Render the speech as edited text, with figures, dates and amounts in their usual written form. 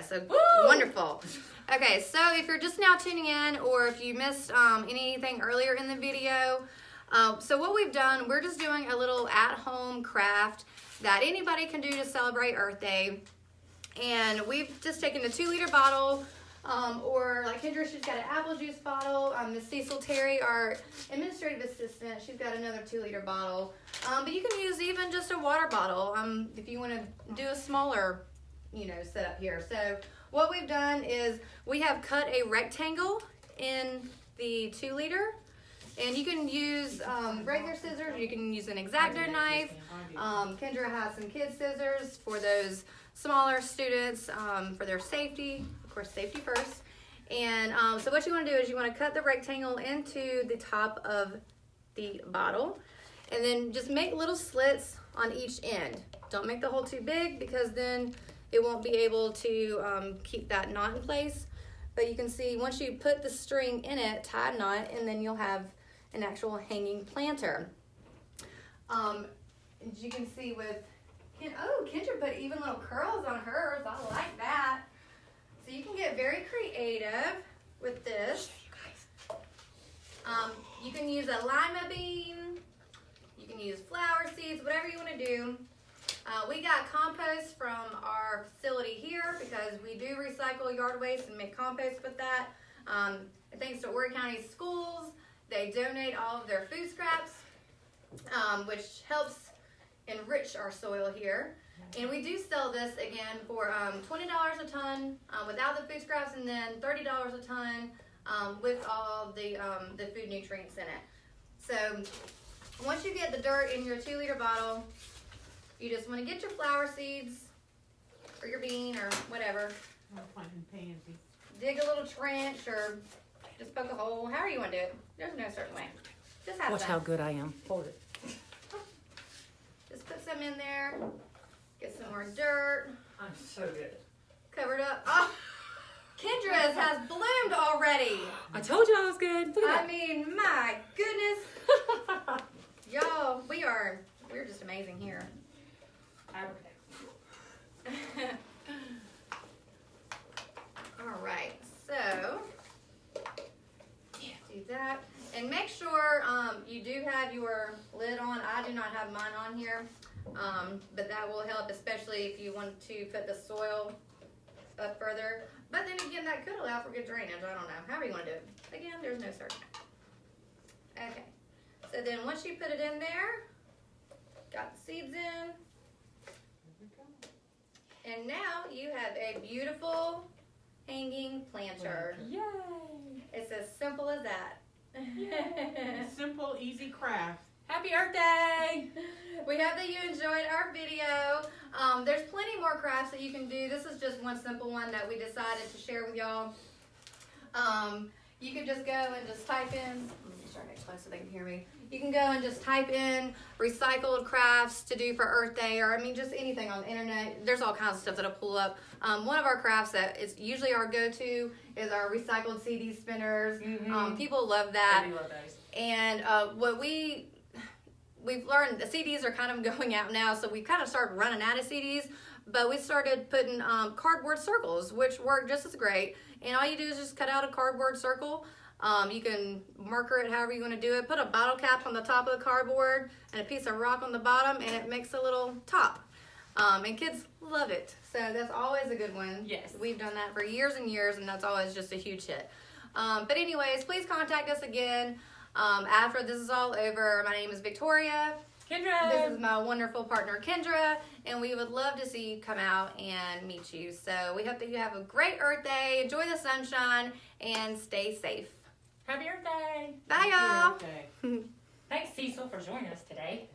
So wonderful. Okay, so if you're just now tuning in, or if you missed anything earlier in the video, so what we've done, we're just doing a little at-home craft that anybody can do to celebrate Earth Day. And we've just taken a 2-liter bottle, or like Kendra, she's got an apple juice bottle. Miss Cecil Terry, our administrative assistant, she's got another 2-liter bottle. But you can use even just a water bottle if you want to do a smaller, setup here. So what we've done is we have cut a rectangle in the 2-liter. And you can use regular scissors, you can use an X-Acto knife. Kendra has some kid scissors for those smaller students for their safety. Of course, safety first. And so what you want to do is you want to cut the rectangle into the top of the bottle. And then just make little slits on each end. Don't make the hole too big because then it won't be able to keep that knot in place. But you can see once you put the string in it, tie a knot, and then you'll have an actual hanging planter. As you can see with, Kendra put even little curls on hers. I like that. So you can get very creative with this. You can use a lima bean. You can use flower seeds, whatever you want to do. We got compost from our facility here because we do recycle yard waste and make compost with that. And thanks to Horry County Schools, they donate all of their food scraps, which helps enrich our soil here. And we do sell this again for $20 a ton without the food scraps, and then $30 a ton with all the food nutrients in it. So once you get the dirt in your 2-liter bottle, you just want to get your flower seeds or your bean or whatever. I'm planting pansies. Dig a little trench or just poke a hole, however you want to do it. There's no certain way. Just have Watch some. how good I am. Hold it. Just put some in there. Get some more dirt. I'm so good. Cover it up. Oh, Kendra's has bloomed already. I told you I was good. Look I at mean, my goodness. Y'all, we're just amazing here. All right, so do that. And make sure you do have your lid on. I do not have mine on here, but that will help, especially if you want to put the soil up further. But then again, that could allow for good drainage. I don't know. However you want to do it. Again, there's no certain. Okay. So then once you put it in there, got the seeds in, and now you have a beautiful hanging planter. Yay! It's as simple as that. Simple, easy craft. Happy Earth Day! We hope that you enjoyed our video. There's plenty more crafts that you can do. This is just one simple one that we decided to share with y'all. You can just go and just type in, let me start next slide so they can hear me. You can go and just type in recycled crafts to do for Earth Day, or I mean just anything on the internet. There's all kinds of stuff that'll pull up. One of our crafts that is usually our go-to is our recycled CD spinners. People love that. I do love those. And what we've learned, the CDs are kind of going out now, so we kind of started running out of CDs, but we started putting cardboard circles, which work just as great. And all you do is just cut out a cardboard circle. You can marker it however you want to do it. Put a bottle cap on the top of the cardboard and a piece of rock on the bottom, and it makes a little top. And kids love it. So that's always a good one. Yes. We've done that for years and years, and that's always just a huge hit. But anyways, please contact us again after this is all over. My name is Victoria. Kendra! This is my wonderful partner, Kendra, and we would love to see you come out and meet you. So we hope that you have a great Earth Day, enjoy the sunshine, and stay safe. Happy Earth Day! Bye, y'all. Happy Earth Day. Thanks, Cecil, for joining us today.